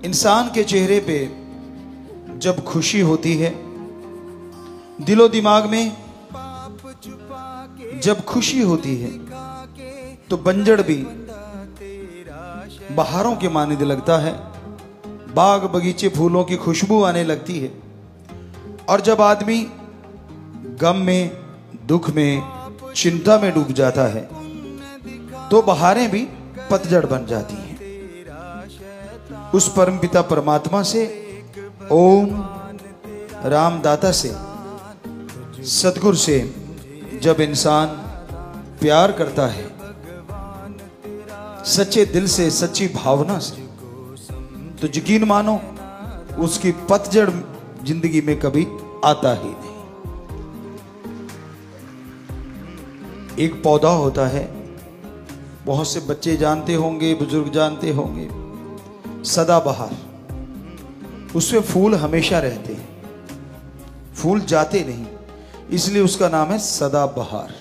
इंसान के चेहरे पे जब खुशी होती है, दिलो दिमाग में जब खुशी होती है, तो बंजड़ भी बहारों के मानद लगता है, बाग बगीचे फूलों की खुशबू आने लगती है। और जब आदमी गम में, दुख में, चिंता में डूब जाता है, तो बहारें भी पतझड़ बन जाती हैं। उस परमपिता परमात्मा से, ओम रामदाता से, सतगुरु से जब इंसान प्यार करता है, सच्चे दिल से, सच्ची भावना से, तो यकीन मानो उसकी पतझड़ जिंदगी में कभी आता ही नहीं। एक पौधा होता है, बहुत से बच्चे जानते होंगे, बुजुर्ग जानते होंगे, सदाबहार। उसमें फूल हमेशा रहते हैं, फूल जाते नहीं, इसलिए उसका नाम है सदाबहार।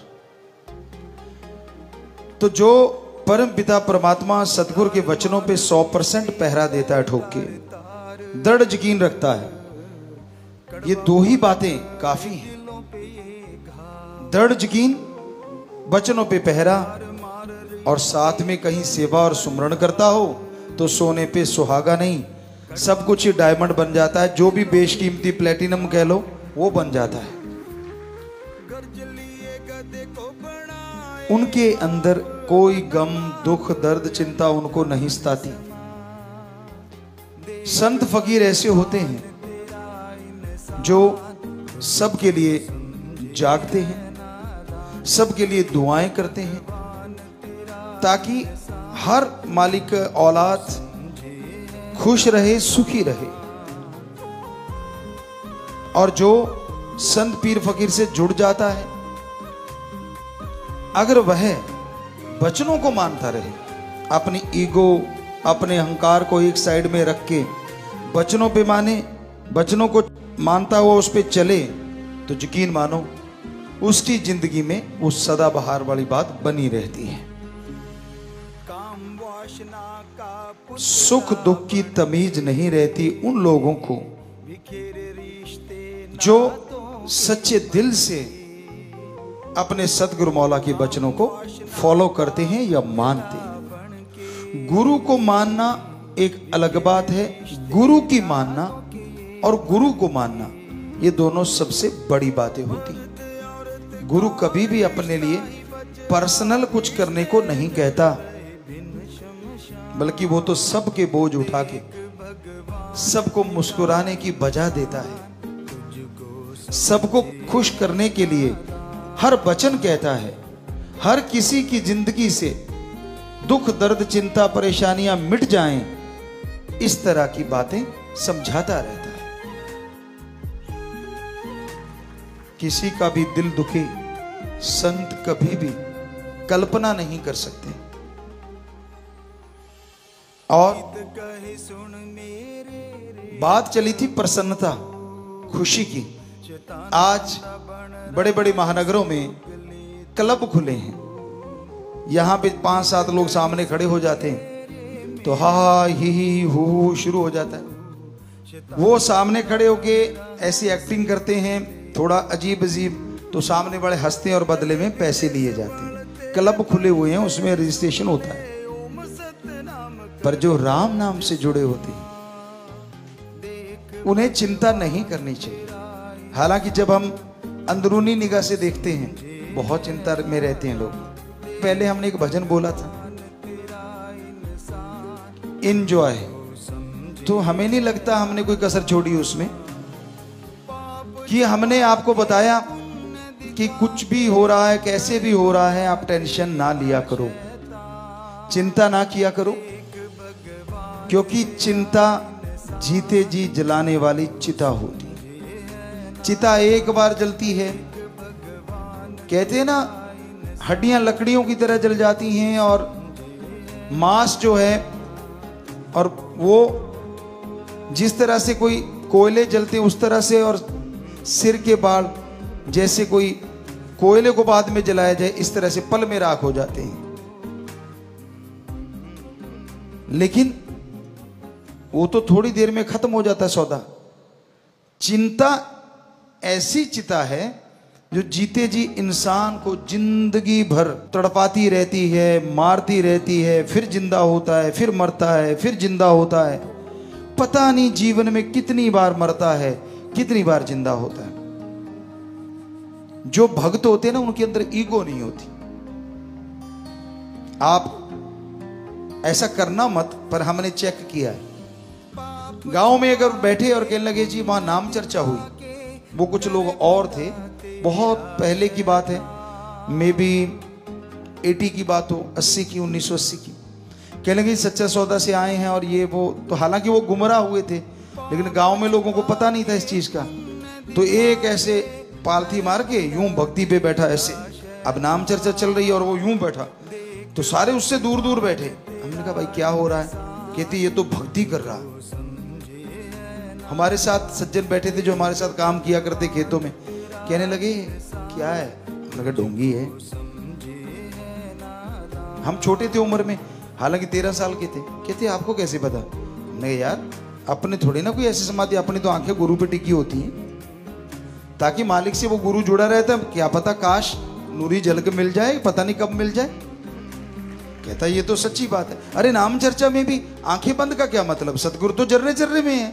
तो जो परम पिता परमात्मा सतगुरु के वचनों पे 100% पहरा देता है, ठोक के दृढ़ यकीन रखता है, ये दो ही बातें काफी हैं। दृढ़ यकीन, वचनों पे पहरा, और साथ में कहीं सेवा और सुमरण करता हो तो सोने पे सुहागा नहीं, सब कुछ ही डायमंड बन जाता है। जो भी बेशकीमती प्लेटिनम कह लो, वो बन जाता है। उनके अंदर कोई गम, दुख, दर्द, चिंता उनको नहीं सताती। संत फकीर ऐसे होते हैं जो सबके लिए जागते हैं, सबके लिए दुआएं करते हैं, ताकि हर मालिक औलाद खुश रहे, सुखी रहे। और जो संत पीर फकीर से जुड़ जाता है, अगर वह वचनों को मानता रहे, अपनी ईगो, अपने अहंकार को एक साइड में रख के वचनों पे माने, वचनों को मानता हुआ उस पे चले, तो यकीन मानो उसकी जिंदगी में वो सदाबहार वाली बात बनी रहती है। सुख दुख की तमीज नहीं रहती उन लोगों को जो सच्चे दिल से अपने सतगुरु मौला के वचनों को फॉलो करते हैं या मानते हैं। गुरु को मानना एक अलग बात है, गुरु की मानना और गुरु को मानना, ये दोनों सबसे बड़ी बातें होती हैं। गुरु कभी भी अपने लिए पर्सनल कुछ करने को नहीं कहता, बल्कि वो तो सबके बोझ उठा के सबको मुस्कुराने की वजह देता है, सबको खुश करने के लिए हर वचन कहता है, हर किसी की जिंदगी से दुख, दर्द, चिंता, परेशानियां मिट जाएं, इस तरह की बातें समझाता रहता है। किसी का भी दिल दुखे संत कभी भी कल्पना नहीं कर सकते। और बात चली थी प्रसन्नता, खुशी की। आज बड़े बड़े महानगरों में क्लब खुले हैं, यहां पे 5-7 लोग सामने खड़े हो जाते हैं तो हा ही हू शुरू हो जाता है। वो सामने खड़े होके ऐसी एक्टिंग करते हैं, थोड़ा अजीब अजीब, तो सामने वाले हंसते हैं और बदले में पैसे लिए जाते हैं। क्लब खुले हुए हैं, उसमें रजिस्ट्रेशन होता है। पर जो राम नाम से जुड़े होते हैं उन्हें चिंता नहीं करनी चाहिए। हालांकि जब हम अंदरूनी निगाह से देखते हैं, बहुत चिंता में रहते हैं लोग। पहले हमने एक भजन बोला था, एंजॉय, तो हमें नहीं लगता हमने कोई कसर छोड़ी उसमें, कि हमने आपको बताया कि कुछ भी हो रहा है, कैसे भी हो रहा है, आप टेंशन ना लिया करो, चिंता ना किया करो, क्योंकि चिंता जीते जी जलाने वाली चिता होती है। चिता एक बार जलती है, कहते हैं ना, हड्डियां लकड़ियों की तरह जल जाती हैं, और मांस जो है, और वो जिस तरह से कोई कोयले जलते हैं उस तरह से, और सिर के बाल जैसे कोई कोयले को बाद में जलाया जाए इस तरह से पल में राख हो जाते हैं। लेकिन वो तो थोड़ी देर में खत्म हो जाता है सौदा। चिंता ऐसी चिता है जो जीते जी इंसान को जिंदगी भर तड़पाती रहती है, मारती रहती है, फिर जिंदा होता है, फिर मरता है, फिर जिंदा होता है। पता नहीं जीवन में कितनी बार मरता है, कितनी बार जिंदा होता है। जो भक्त होते हैं ना, उनके अंदर ईगो नहीं होती। आप ऐसा करना मत, पर हमने चेक किया है। गांव में अगर बैठे और कहने लगे जी वहां नाम चर्चा हुई, वो कुछ लोग और थे, बहुत पहले की बात है, मे बी 80 की बात हो, 80 की, 1980 की। कहने लगे सच्चा सौदा से आए हैं और ये वो, तो हालांकि वो गुमराह हुए थे, लेकिन गांव में लोगों को पता नहीं था इस चीज का। तो एक ऐसे पालथी मार के यूं भक्ति पे बैठा ऐसे, अब नाम चर्चा चल रही है और वो यूं बैठा, तो सारे उससे दूर दूर बैठे। हमने कहा भाई क्या हो रहा है? कहती ये तो भक्ति कर रहा। हमारे साथ सज्जन बैठे थे जो हमारे साथ काम किया करते खेतों में, कहने लगे क्या है? हमने कहा ढोंगी है। हम छोटे थे उम्र में, हालांकि 13 साल के थे। कहते आपको कैसे पता? हमने कहा यार अपने थोड़ी ना कोई ऐसी समाधि, अपनी तो आंखें गुरु पे टिकी होती हैं, ताकि मालिक से वो गुरु जुड़ा रहता है। क्या पता काश नूरी जल के मिल जाए, पता नहीं कब मिल जाए। कहता ये तो सच्ची बात है। अरे नाम चर्चा में भी आंखें बंद का क्या मतलब? सतगुरु तो जर्रे जर्रे में है।